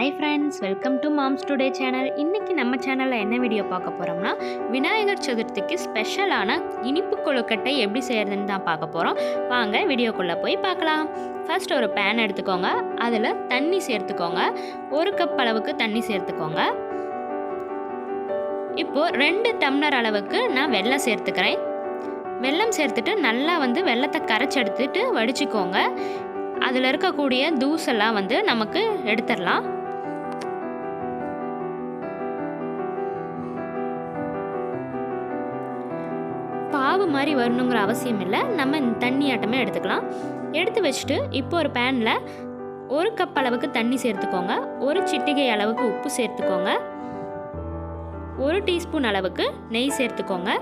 Hi friends, welcome to moms today channel. இன்றைக்கி நம்ம சேனலில் என்ன வீடியோ பார்க்க போகிறோம்னா, விநாயகர் சதுர்த்திக்கு ஸ்பெஷலான இனிப்பு கொழுக்கட்டை எப்படி செய்கிறதுன்னு தான் பார்க்க போகிறோம். வாங்க வீடியோக்குள்ளே போய் பார்க்கலாம். ஃபர்ஸ்ட் ஒரு பேன் எடுத்துக்கோங்க. அதில் தண்ணி சேர்த்துக்கோங்க. 1 கப் அளவுக்கு தண்ணி சேர்த்துக்கோங்க. இப்போது 2 டம்ளர் அளவுக்கு நான் வெல்லம் சேர்த்துக்கிறேன். வெல்லம் சேர்த்துட்டு நல்லா வெல்லத்தை கரைச்சி எடுத்துட்டு வடிச்சுக்கோங்க. அதில் இருக்கக்கூடிய தூசெல்லாம் நமக்கு எடுத்துடலாம். பாவு மாதிரி வரணுங்கிற அவசியம் இல்லை. நம்ம இந்த தண்ணி ஆட்டமே எடுத்துக்கலாம். எடுத்து வச்சுட்டு இப்போ ஒரு பேனில் 1 கப் அளவுக்கு தண்ணி சேர்த்துக்கோங்க. 1 சிட்டிகை அளவுக்கு உப்பு சேர்த்துக்கோங்க. 1 டீஸ்பூன் அளவுக்கு நெய் சேர்த்துக்கோங்க.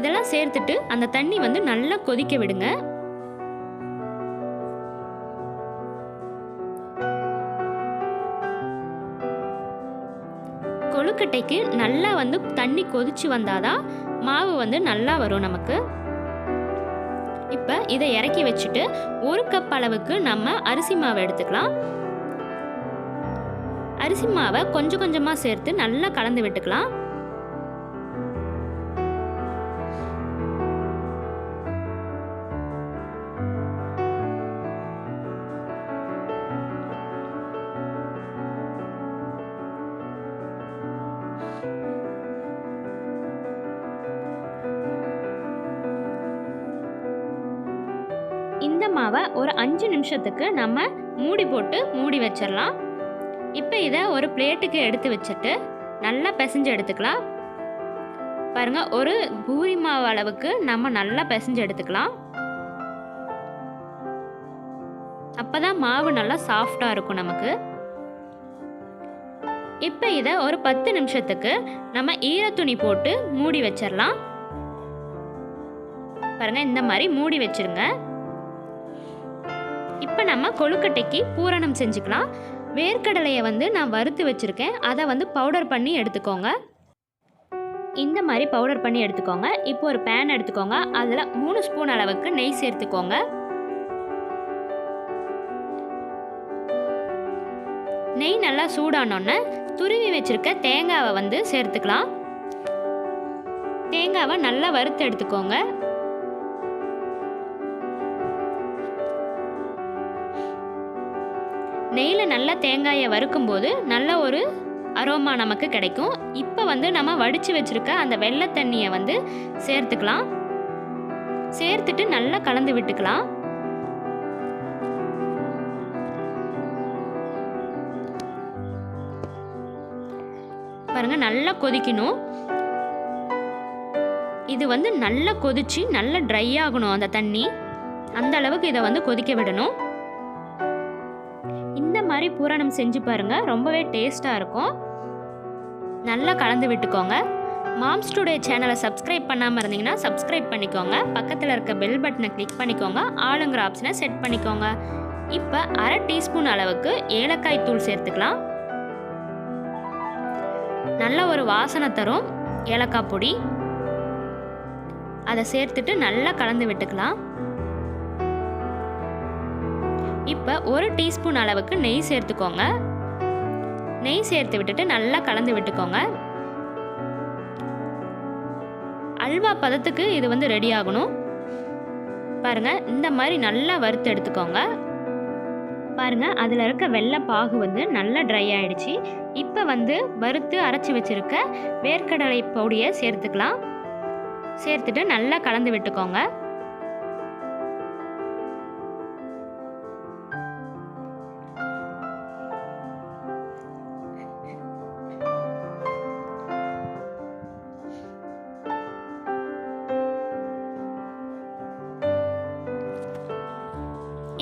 இதெல்லாம் சேர்த்துட்டு அந்த தண்ணி நல்லா கொதிக்க விடுங்க. கொழுக்கட்டைக்கு நல்லா தண்ணி கொதிச்சு வந்தாதான் மாவு நல்லா வரும் நமக்கு. இப்போ இதை இறக்கி வச்சுட்டு 1 கப் அளவுக்கு நம்ம அரிசி மாவை எடுத்துக்கலாம். அரிசி மாவை கொஞ்சம் கொஞ்சமாக சேர்த்து நல்லா கலந்து விட்டுக்கலாம். இந்த மாவை ஒரு 5 நிமிஷத்துக்கு நம்ம மூடி போட்டு மூடி வச்சிடலாம். இப்போ இதை ஒரு பிளேட்டுக்கு எடுத்து வச்சுட்டு நல்லா பிசைஞ்சு எடுத்துக்கலாம். பாருங்க, ஒரு பூரி மாவு அளவுக்கு நம்ம நல்லா பிசைஞ்சு எடுத்துக்கலாம். அப்பதான் மாவு நல்லா சாஃப்டா இருக்கும் நமக்கு. இப்போ இதை ஒரு 10 நிமிஷத்துக்கு நம்ம ஈரத்துணி போட்டு மூடி வச்சிடலாம். பாருங்க, இந்த மாதிரி மூடி வச்சிருங்க. இப்போ நம்ம கொழுக்கட்டைக்கு பூரணம் செஞ்சுக்கலாம். வேர்க்கடலையை நான் வறுத்து வச்சுருக்கேன். அதை பவுடர் பண்ணி எடுத்துக்கோங்க. இந்த மாதிரி பவுடர் பண்ணி எடுத்துக்கோங்க. இப்போ ஒரு பேன் எடுத்துக்கோங்க. அதில் 3 ஸ்பூன் அளவுக்கு நெய் சேர்த்துக்கோங்க. நெய் நல்லா சூடானோன்னே துருவி வச்சுருக்க தேங்காவை சேர்த்துக்கலாம். தேங்காவை நல்லா வறுத்து எடுத்துக்கோங்க. நெய்யில் நல்லா தேங்காயை வறுக்கும்போது நல்ல ஒரு அரோமா நமக்கு கிடைக்கும். இப்போ நம்ம வடித்து வச்சுருக்க அந்த வெள்ளை தண்ணியை சேர்த்துக்கலாம். சேர்த்துட்டு நல்லா கலந்து விட்டுக்கலாம். பாருங்க, நல்லா கொதிக்கணும். இது நல்லா கொதிச்சு நல்லா ட்ரை ஆகணும். அந்த தண்ணி அந்த அளவுக்கு இதை கொதிக்க விடணும். இந்த மாதிரி பூரணம் செஞ்சு பாருங்க, ரொம்பவே டேஸ்டா இருக்கும். நல்லா கலந்து விட்டுக்கோங்க. மாம்ஸ் டுடே சேனலை சப்ஸ்கிரைப் பண்ணாமல் இருந்தீங்கன்னா சப்ஸ்கிரைப் பண்ணிக்கோங்க. பக்கத்தில் இருக்க பெல் பட்டனை கிளிக் பண்ணிக்கோங்க. ஆளுங்கிற ஆப்ஷனை செட் பண்ணிக்கோங்க. இப்போ 1/2 டீஸ்பூன் அளவுக்கு ஏலக்காய் தூள் சேர்த்துக்கலாம். நல்ல ஒரு வாசனை தரும் ஏலக்காய் பொடி. அதை சேர்த்துட்டு நல்லா கலந்து விட்டுக்கலாம். இப்போ 1 டீஸ்பூன் அளவுக்கு நெய் சேர்த்துக்கோங்க. நெய் சேர்த்து விட்டுட்டு நல்லா கலந்து விட்டுக்கோங்க. அல்வா பதத்துக்கு இது ரெடி ஆகணும். பாருங்க, இந்த மாதிரி நல்லா வறுத்து எடுத்துக்கோங்க. பாருங்க, அதில் இருக்க வெள்ளை பாகு நல்லா ட்ரை ஆயிடுச்சு. இப்போ வறுத்து அரைச்சி வச்சிருக்க வேர்க்கடலை பொடியை சேர்த்துக்கலாம். சேர்த்துட்டு நல்லா கலந்து விட்டுக்கோங்க.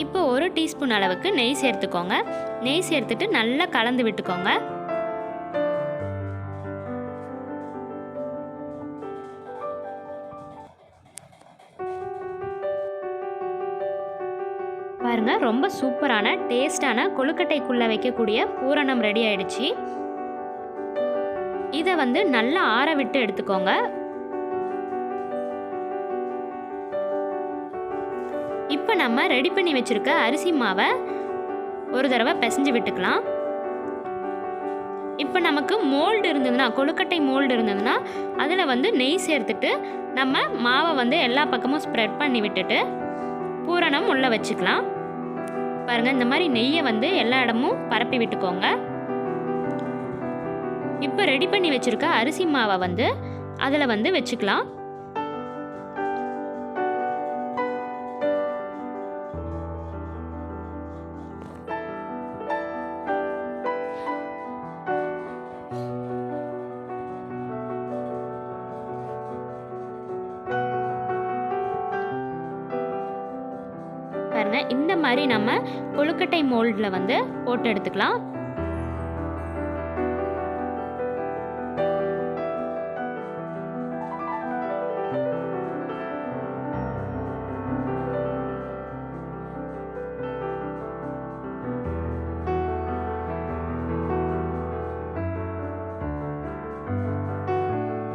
இப்போ 1 டீஸ்பூன் அளவுக்கு நெய் சேர்த்துக்கோங்க. நெய் சேர்த்துட்டு நல்லா கலந்து விட்டுக்கோங்க. பாருங்க, ரொம்ப சூப்பரான டேஸ்டான கொழுக்கட்டைக்குள்ள வைக்கக்கூடிய பூரணம் ரெடி ஆயிடுச்சு. இதை நல்லா ஆற விட்டு எடுத்துக்கோங்க. இப்போ நம்ம ரெடி பண்ணி வச்சிருக்க அரிசி மாவை ஒரு தடவை பிசைஞ்சு விட்டுக்கலாம். இப்போ நமக்கு மோல்டு இருந்ததுன்னா, கொழுக்கட்டை மோல்டு இருந்ததுன்னா அதில் வந்து நெய் சேர்த்துட்டு நம்ம மாவை வந்து எல்லா பக்கமும் ஸ்ப்ரெட் பண்ணி விட்டுட்டு பூரணம் உள்ளே வச்சுக்கலாம். பாருங்கள், இந்த மாதிரி நெய்யை வந்து எல்லா இடமும் பரப்பி விட்டுக்கோங்க. இப்போ ரெடி பண்ணி வச்சுருக்க அரிசி மாவை வந்து அதில் வந்து வச்சுக்கலாம். பாருங்க, இந்த மாதிரி நம்ம கொழுக்கட்டை மோல்டில் வந்து போட்டு எடுத்துக்கலாம்.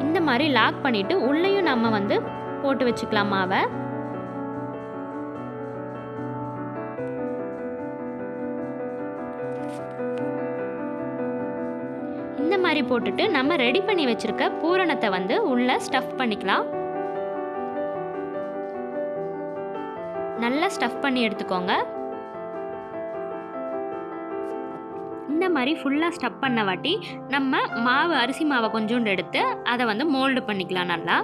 இந்த மாதிரி லாக் பண்ணிட்டு உள்ளேயும் நம்ம வந்து போட்டு வச்சுக்கலாம் மாவை. இந்த மாதிரி போட்டுட்டு நம்ம ரெடி பண்ணி வச்சிருக்க பூரணத்தை வந்து உள்ள ஸ்டஃப் பண்ணிக்கலாம். நல்லா ஸ்டஃப் பண்ணி எடுத்துக்கோங்க. இந்த மாதிரி ஃபுல்லாக ஸ்டஃப் பண்ண வாட்டி நம்ம மாவு அரிசி மாவை கொஞ்சோண்டு எடுத்து அதை வந்து மோல்டு பண்ணிக்கலாம் நல்லா.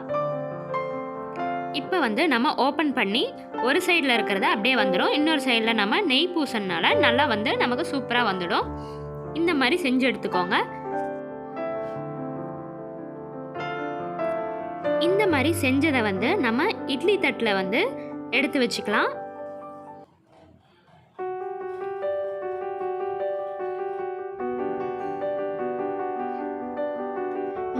இப்போ வந்து நம்ம ஓப்பன் பண்ணி ஒரு சைடில் இருக்கிறத அப்படியே வந்துடும், இன்னொரு சைடில் நம்ம நெய் பூசனால நல்லா வந்து நமக்கு சூப்பராக வந்துடும். இந்த மாதிரி செஞ்சு எடுத்துக்கோங்க. இந்த மாதிரி செஞ்சதை வந்து நம்ம இட்லி தட்டில் வந்து எடுத்து வச்சுக்கலாம்.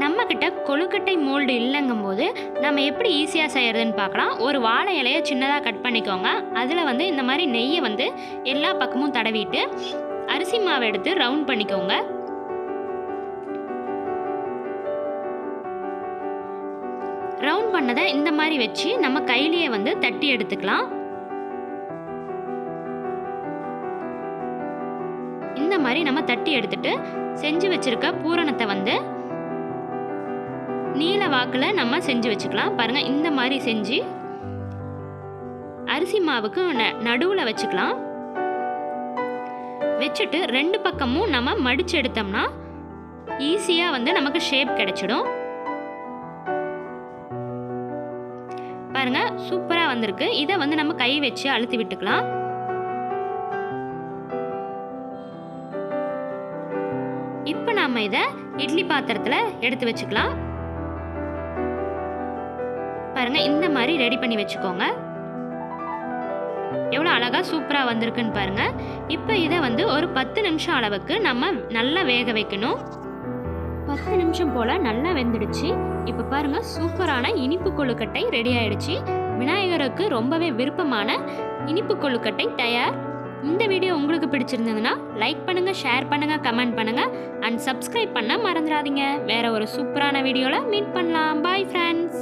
நம்மக்கிட்ட கொழுக்கட்டை மோல்டு இல்லைங்கும் போது நம்ம எப்படி ஈஸியாக செய்கிறதுன்னு பார்க்கலாம். ஒரு வாழை இலையை சின்னதாக கட் பண்ணிக்கோங்க. அதில் வந்து இந்த மாதிரி நெய்யை வந்து எல்லா பக்கமும் தடவிட்டு அரிசி மாவை எடுத்து ரவுண்ட் பண்ணிக்கோங்க. ரவுண்ட் பண்ணதை இந்த மாதிரி வச்சு நம்ம கையிலேயே வந்து தட்டி எடுத்துக்கலாம். இந்த மாதிரி நம்ம தட்டி எடுத்துட்டு செஞ்சு வச்சிருக்க பூரணத்தை வந்து நீல வாக்கில் நம்ம செஞ்சு வச்சுக்கலாம். பாருங்க, இந்த மாதிரி செஞ்சு அரிசி மாவுக்கு நடுவில் வச்சுக்கலாம். வச்சுட்டு ரெண்டு பக்கமும் நம்ம மடிச்சு எடுத்தோம்னா ஈஸியாக வந்து நமக்கு ஷேப் கிடைச்சிடும். பாருங்க, சூப்பராக வந்திருக்கு. இதை வந்து நம்ம கை வச்சு அழுத்தி விட்டுக்கலாம். இப்போ நாம இதை இட்லி பாத்திரத்தில் எடுத்து வச்சுக்கலாம். பாருங்க, இந்த மாதிரி ரெடி பண்ணி வச்சுக்கோங்க. எவ்வளோ அழகாக சூப்பராக வந்திருக்குன்னு பாருங்க. இப்போ இதை வந்து ஒரு 10 நிமிஷம் அளவுக்கு நம்ம நல்லா வேக வைக்கணும். 10 நிமிஷம் போல் நல்லா வெந்துடுச்சு. இப்போ பாருங்க, சூப்பரான இனிப்பு கொழுக்கட்டை ரெடி ஆயிடுச்சு. விநாயகருக்கு ரொம்பவே விருப்பமான இனிப்பு கொழுக்கட்டை தயார். இந்த வீடியோ உங்களுக்கு பிடிச்சிருந்ததுன்னா லைக் பண்ணுங்க, ஷேர் பண்ணுங்க, கமெண்ட் பண்ணுங்க அண்ட் சப்ஸ்கிரைப் பண்ண மறந்துடாதீங்க. வேற ஒரு சூப்பரான வீடியோவில் மீட் பண்ணலாம். Bye friends.